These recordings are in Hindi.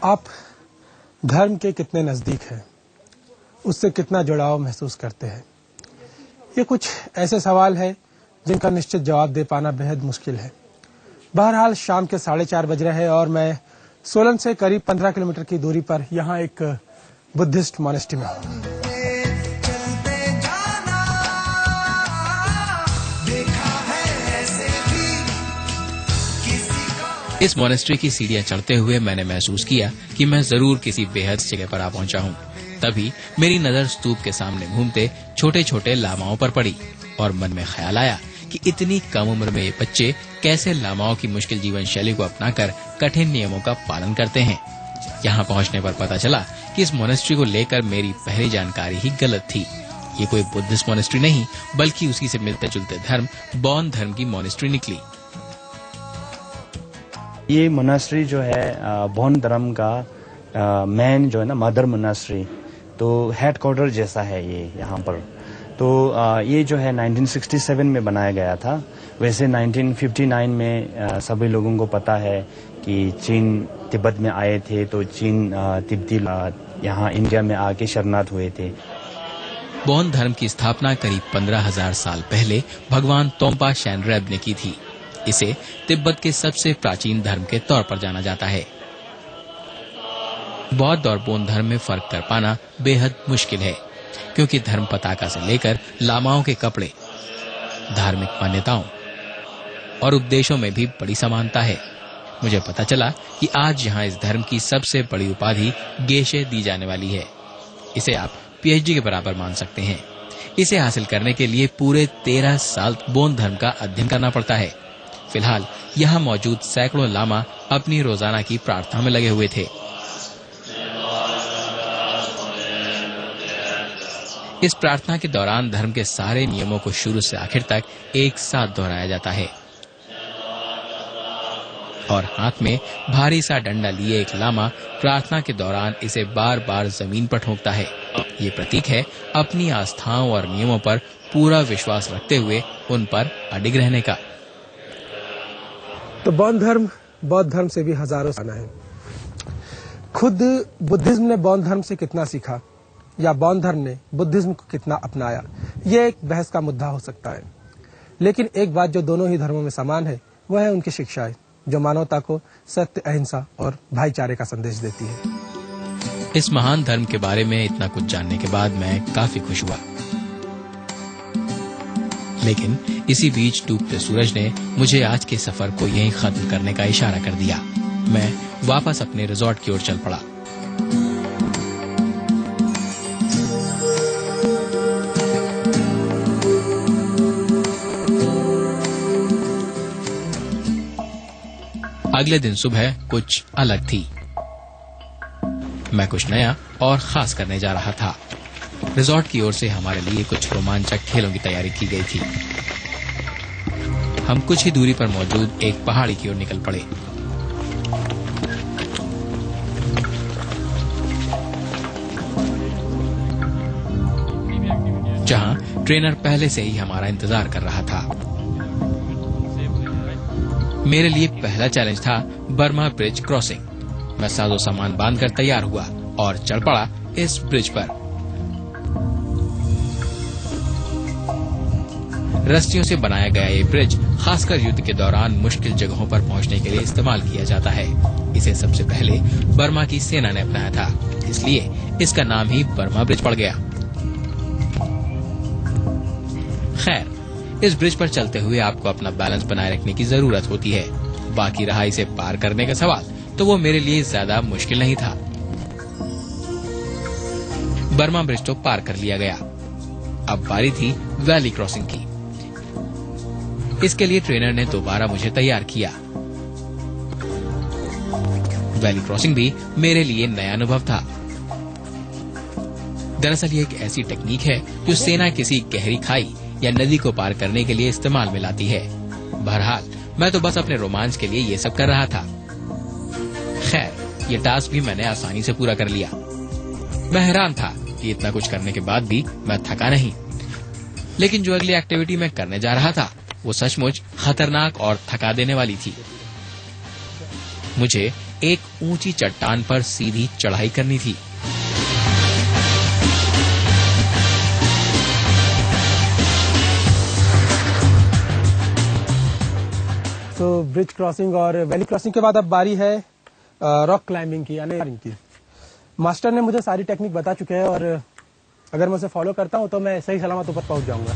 आप धर्म के कितने नजदीक हैं, उससे कितना जुड़ाव महसूस करते हैं? ये कुछ ऐसे सवाल है जिनका निश्चित जवाब दे पाना बेहद मुश्किल है। बहरहाल शाम के 4:30 बज रहे हैं और मैं सोलन से करीब 15 किलोमीटर की दूरी पर यहाँ एक बुद्धिस्ट मॉनेस्ट्री में हूँ। इस मॉनेस्ट्री की सीढ़ियां चढ़ते हुए मैंने महसूस किया कि मैं जरूर किसी बेहद जगह पर आ पहुंचा हूं। तभी मेरी नजर स्तूप के सामने घूमते छोटे छोटे लामाओं पर पड़ी और मन में ख्याल आया कि इतनी कम उम्र में ये बच्चे कैसे लामाओं की मुश्किल जीवन शैली को अपनाकर कठिन नियमों का पालन करते हैं। यहाँ पहुँचने पर पता चला कि इस मॉनेस्ट्री को लेकर मेरी पहली जानकारी ही गलत थी। ये कोई बुद्धिस्ट मॉनेस्ट्री नहीं, बल्कि उसी से मिलते जुलते धर्म बौद्ध धर्म की मॉनेस्ट्री निकली। ये मोनास्ट्री जो है बौद्ध धर्म का मेन जो है ना मदर मोनास्ट्री, तो हेडक्वार्टर जैसा है ये यहाँ पर। तो ये जो है 1967 में बनाया गया था। वैसे 1959 में सभी लोगों को पता है कि चीन तिब्बत में आए थे, तो चीन तिब्बती यहाँ इंडिया में आके शरणार्थ हुए थे। बौद्ध धर्म की स्थापना करीब 15,000 साल पहले भगवान तोम्पा शैनरेब ने की थी। इसे तिब्बत के सबसे प्राचीन धर्म के तौर पर जाना जाता है। बौद्ध और बौद्ध धर्म में फर्क कर पाना बेहद मुश्किल है, क्योंकि धर्म पताका से लेकर लामाओं के कपड़े, धार्मिक मान्यताओं और उपदेशों में भी बड़ी समानता है। मुझे पता चला कि आज यहाँ इस धर्म की सबसे बड़ी उपाधि गेशे दी जाने वाली है। इसे आप पीएचडी के बराबर मान सकते हैं। इसे हासिल करने के लिए पूरे 13 साल बौद्ध धर्म का अध्ययन करना पड़ता है। फिलहाल यहाँ मौजूद सैकड़ों लामा अपनी रोजाना की प्रार्थना में लगे हुए थे। इस प्रार्थना के दौरान धर्म के सारे नियमों को शुरू से आखिर तक एक साथ दोहराया जाता है और हाथ में भारी सा डंडा लिए एक लामा प्रार्थना के दौरान इसे बार बार जमीन पर ठोकता है। ये प्रतीक है अपनी आस्थाओं और नियमों पर पूरा विश्वास रखते हुए उन पर अडिग रहने का। तो बौद्ध धर्म से भी हजारों साल है। खुद बुद्धिज्म ने बौद्ध धर्म से कितना सीखा या बौद्ध धर्म ने बुद्धिज्म को कितना अपनाया, ये एक बहस का मुद्दा हो सकता है। लेकिन एक बात जो दोनों ही धर्मों में समान है, वह है उनकी शिक्षाएं, जो मानवता को सत्य, अहिंसा और भाईचारे का संदेश देती है। इस महान धर्म के बारे में इतना कुछ जानने के बाद मैं काफी खुश हुआ। लेकिन इसी बीच डूबते सूरज ने मुझे आज के सफर को यहीं खत्म करने का इशारा कर दिया। मैं वापस अपने रिजॉर्ट की ओर चल पड़ा। अगले दिन सुबह कुछ अलग थी। मैं कुछ नया और खास करने जा रहा था। रिजॉर्ट की ओर से हमारे लिए कुछ रोमांचक खेलों की तैयारी की गई थी। हम कुछ ही दूरी पर मौजूद एक पहाड़ी की ओर निकल पड़े। जहां ट्रेनर पहले से ही हमारा इंतजार कर रहा था। मेरे लिए पहला चैलेंज था बर्मा ब्रिज क्रॉसिंग। मैं साजो सामान बांधकर तैयार हुआ और चढ़ पड़ा इस ब्रिज पर। रस्सियों से बनाया गया ये ब्रिज खासकर युद्ध के दौरान मुश्किल जगहों पर पहुंचने के लिए इस्तेमाल किया जाता है। इसे सबसे पहले बर्मा की सेना ने अपनाया था, इसलिए इसका नाम ही बर्मा ब्रिज पड़ गया। खैर, इस ब्रिज पर चलते हुए आपको अपना बैलेंस बनाए रखने की जरूरत होती है। बाकी रहा इसे पार करने का सवाल, तो वो मेरे लिए ज्यादा मुश्किल नहीं था। बर्मा ब्रिज तो पार कर लिया गया। अब बारी थी वैली क्रॉसिंग की। इसके लिए ट्रेनर ने दोबारा मुझे तैयार किया। वैली क्रॉसिंग भी मेरे लिए नया अनुभव था। दरअसल ये एक ऐसी टेक्निक है जो सेना किसी गहरी खाई या नदी को पार करने के लिए इस्तेमाल में लाती है। बहरहाल मैं तो बस अपने रोमांच के लिए ये सब कर रहा था। खैर, ये टास्क भी मैंने आसानी से पूरा कर लिया। मैं हैरान था कि इतना कुछ करने के बाद भी मैं थका नहीं। लेकिन जो अगली एक्टिविटी मैं करने जा रहा था वो सचमुच खतरनाक और थका देने वाली थी। मुझे एक ऊंची चट्टान पर सीधी चढ़ाई करनी थी। तो ब्रिज क्रॉसिंग और वैली क्रॉसिंग के बाद अब बारी है रॉक क्लाइंबिंग की, यानी की। मास्टर ने मुझे सारी टेक्निक बता चुके हैं और अगर मैं उसे फॉलो करता हूं तो मैं सही सलामत ऊपर पहुंच जाऊंगा।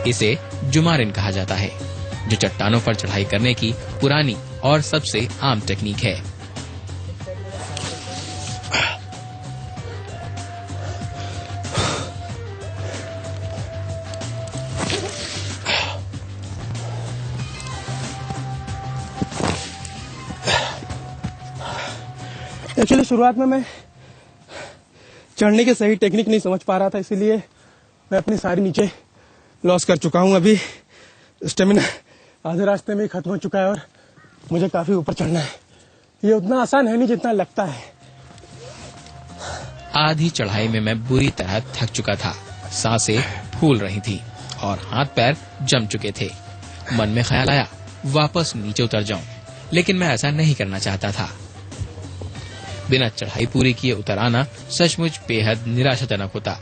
इसे जुमारिन कहा जाता है, जो चट्टानों पर चढ़ाई करने की पुरानी और सबसे आम टेक्निक है। एक्चुअली शुरुआत में मैं चढ़ने की सही टेक्निक नहीं समझ पा रहा था, इसीलिए मैं अपनी सारी नीचे लॉस कर चुका हूं। अभी स्टेमिना आधे रास्ते में ही खत्म हो चुका है और मुझे काफी ऊपर चढ़ना है। ये उतना आसान है नहीं जितना लगता है। आधी चढ़ाई में मैं बुरी तरह थक चुका था, सांसें फूल रही थी और हाथ पैर जम चुके थे। मन में ख्याल आया वापस नीचे उतर जाऊं, लेकिन मैं ऐसा नहीं करना चाहता था। बिना चढ़ाई पूरी किए उतर आना सचमुच बेहद निराशाजनक होता।